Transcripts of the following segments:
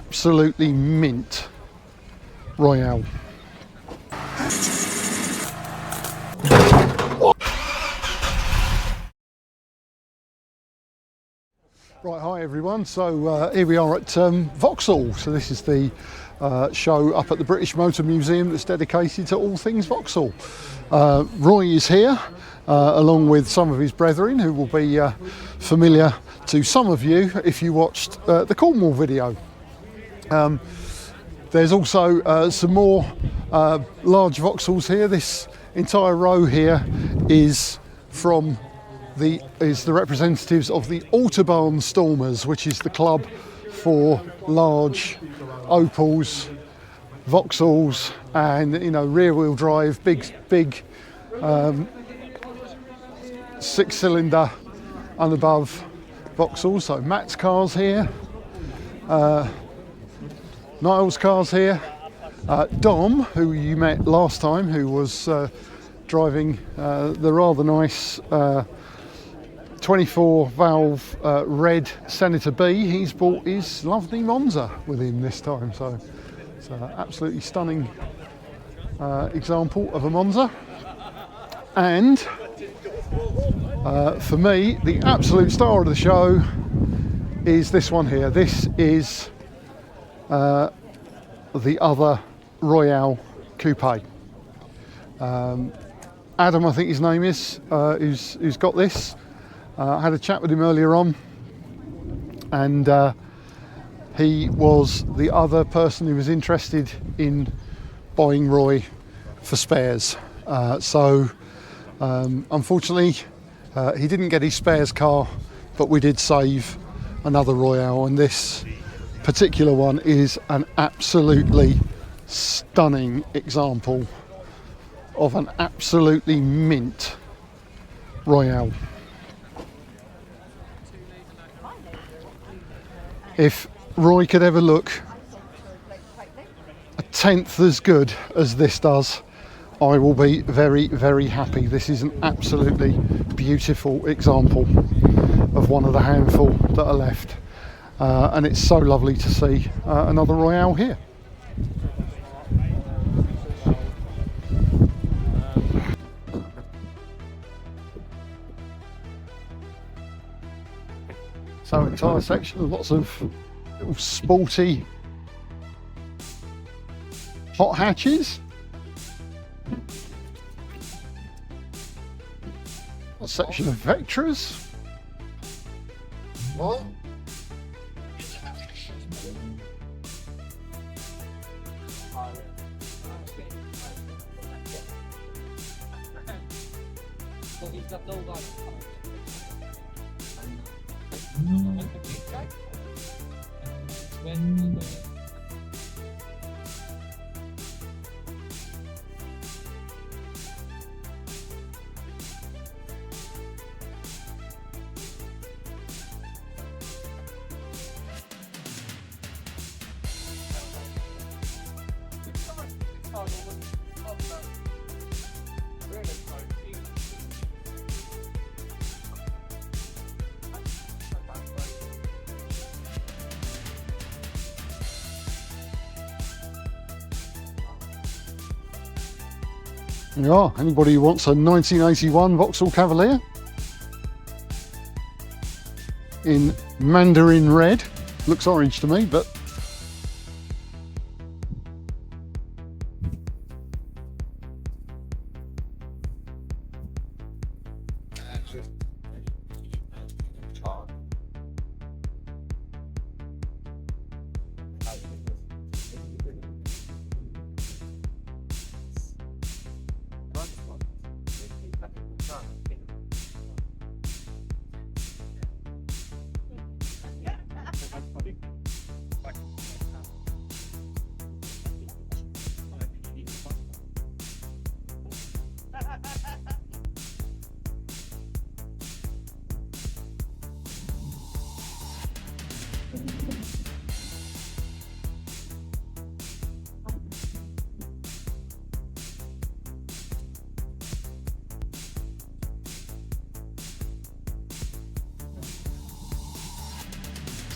absolutely mint Royale. Right, hi everyone. So here we are at VauxAll. So this is the show up at the British Motor Museum that's dedicated to all things VauxAll. Roy is here along with some of his brethren who will be familiar to some of you if you watched the Cornwall video. There's also some more large Vauxhalls here. This entire row here is the representatives of the Autobahn Stormers, which is the club for large Opels, VauxHalls, and rear-wheel drive, big 6-cylinder and above VauxHalls. So Matt's cars here, Niall's cars here, Dom, who you met last time, who was driving the rather nice 24 valve red Senator B. He's brought his lovely Monza with him this time, so it's an absolutely stunning example of a Monza. And for me, the absolute star of the show is this one here. This is the other Royale Coupe. Adam, I think his name is, who's got this. I had a chat with him earlier on, and he was the other person who was interested in buying Roy for spares. Unfortunately, he didn't get his spares car, but we did save another Royale, and this particular one is an absolutely stunning example of an absolutely mint Royale. If Roy could ever look a tenth as good as this does, I will be very, very happy. This is an absolutely beautiful example of one of the handful that are left. And it's so lovely to see another Royale here. So entire section of lots of little sporty hot hatches. A section of Vectras. What? There you are. Anybody who wants a 1981 Vauxhall Cavalier in Mandarin red, looks orange to me, but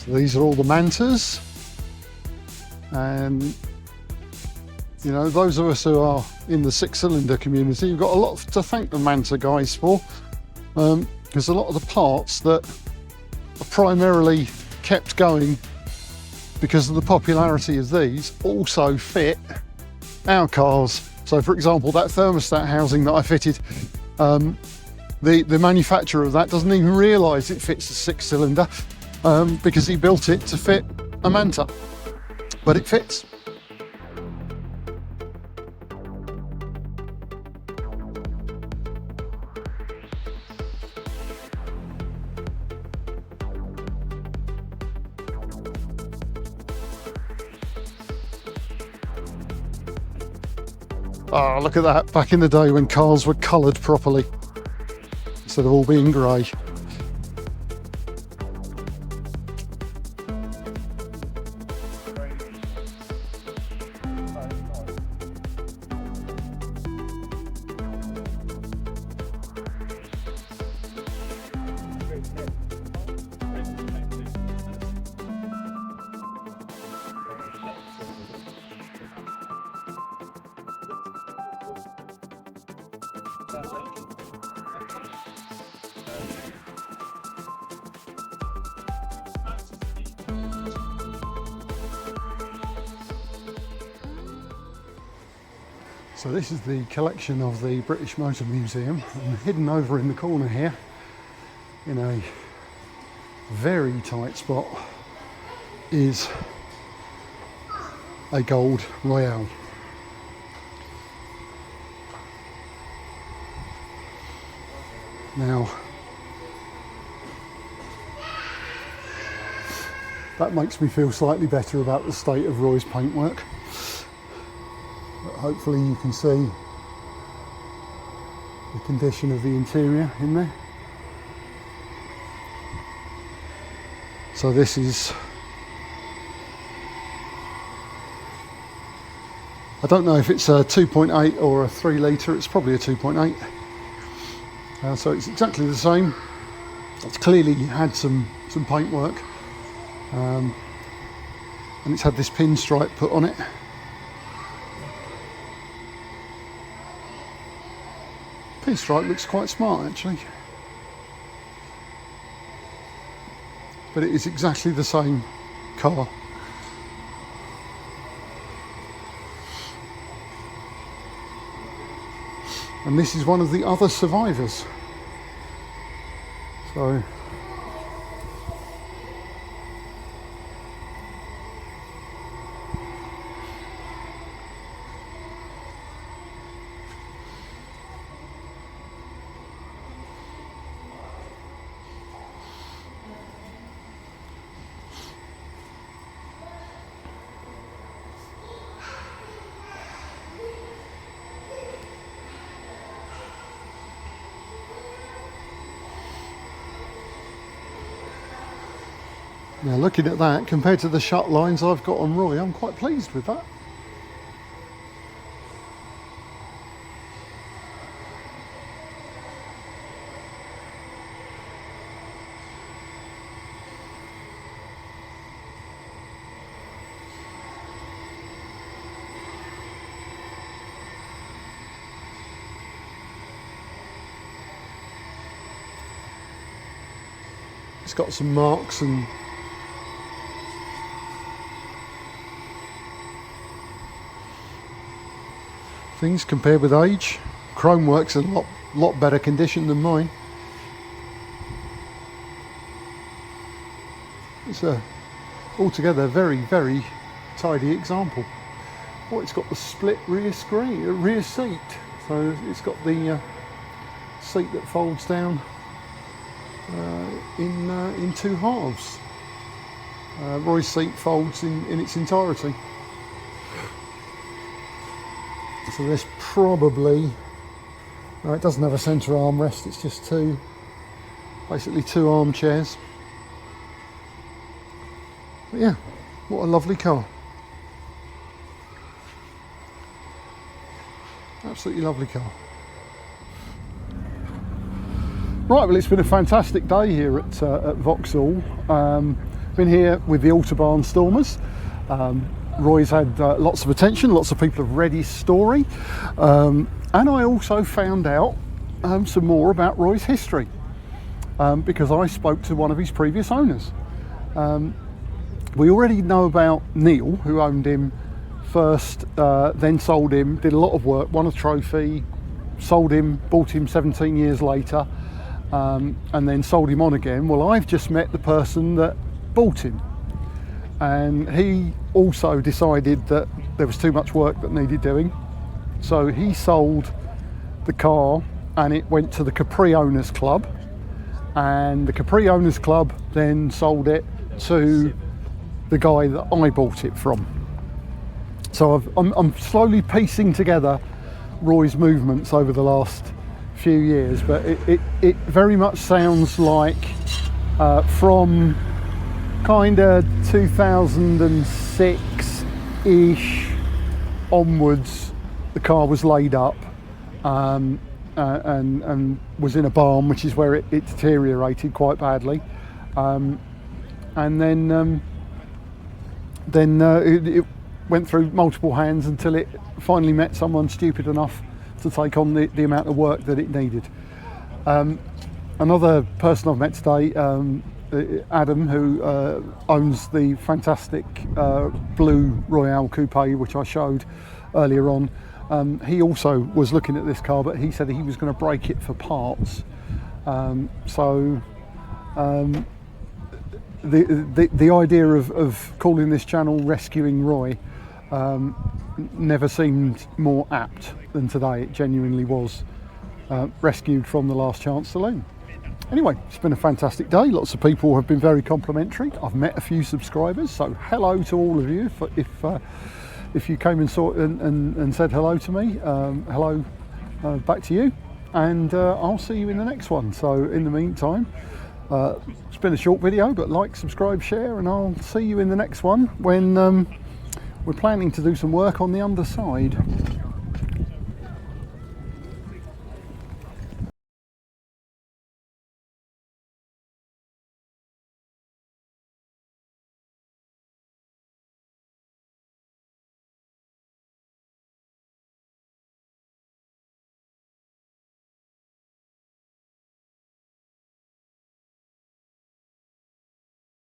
so these are all the Mantas. And you know, those of us who are in the 6-cylinder community, you've got a lot to thank the Manta guys for, because a lot of the parts that are primarily kept going because of the popularity of these also fit our cars. So for example, that thermostat housing that I fitted, the manufacturer of that doesn't even realise it fits a 6-cylinder because he built it to fit a Manta, but it fits. Oh, look at that, back in the day when cars were coloured properly, instead of all being grey. So this is the collection of the British Motor Museum, and hidden over in the corner here, in a very tight spot, is a gold Royale. Now, that makes me feel slightly better about the state of Roy's paintwork. But hopefully you can see the condition of the interior in there. So this is, I don't know if it's a 2.8 or a 3 litre, it's probably a 2.8. So it's exactly the same. It's clearly had some paintwork, and it's had this pinstripe put on it. Pinstripe looks quite smart actually, but it is exactly the same car. And this is one of the other survivors. So now looking at that, compared to the shut lines I've got on Roy, I'm quite pleased with that. It's got some marks and things compared with age. Chrome work's in a lot better condition than mine. It's a altogether very tidy example. Oh, it's got the split rear seat, so it's got the seat that folds down in two halves. Roy's seat folds in its entirety. So this probably, no, it doesn't have a centre armrest, it's just basically two armchairs. But yeah, what a lovely car. Absolutely lovely car. Right, well, it's been a fantastic day here at VauxAll. Been here with the Autobahn Stormers. Roy's had lots of attention, lots of people have read his story, and I also found out some more about Roy's history because I spoke to one of his previous owners. We already know about Neil, who owned him first, then sold him, did a lot of work, won a trophy, sold him, bought him 17 years later, and then sold him on again. Well, I've just met the person that bought him, and he also decided that there was too much work that needed doing, so he sold the car and it went to the Capri Owners Club, and the Capri Owners Club then sold it to the guy that I bought it from. So I'm slowly piecing together Roy's movements over the last few years, but it very much sounds like from kind of 2006-ish onwards, the car was laid up and was in a barn, which is where it deteriorated quite badly, and then it went through multiple hands until it finally met someone stupid enough to take on the amount of work that it needed. Another person I've met today, Adam, who owns the fantastic blue Royale Coupe, which I showed earlier on. He also was looking at this car, but he said he was going to break it for parts. The idea of calling this channel Rescuing Roy never seemed more apt than today. It genuinely was rescued from the Last Chance Saloon. Anyway, it's been a fantastic day. Lots of people have been very complimentary. I've met a few subscribers, so hello to all of you. If you came and saw and said hello to me, hello back to you, and I'll see you in the next one. So in the meantime, it's been a short video, but like, subscribe, share, and I'll see you in the next one when we're planning to do some work on the underside.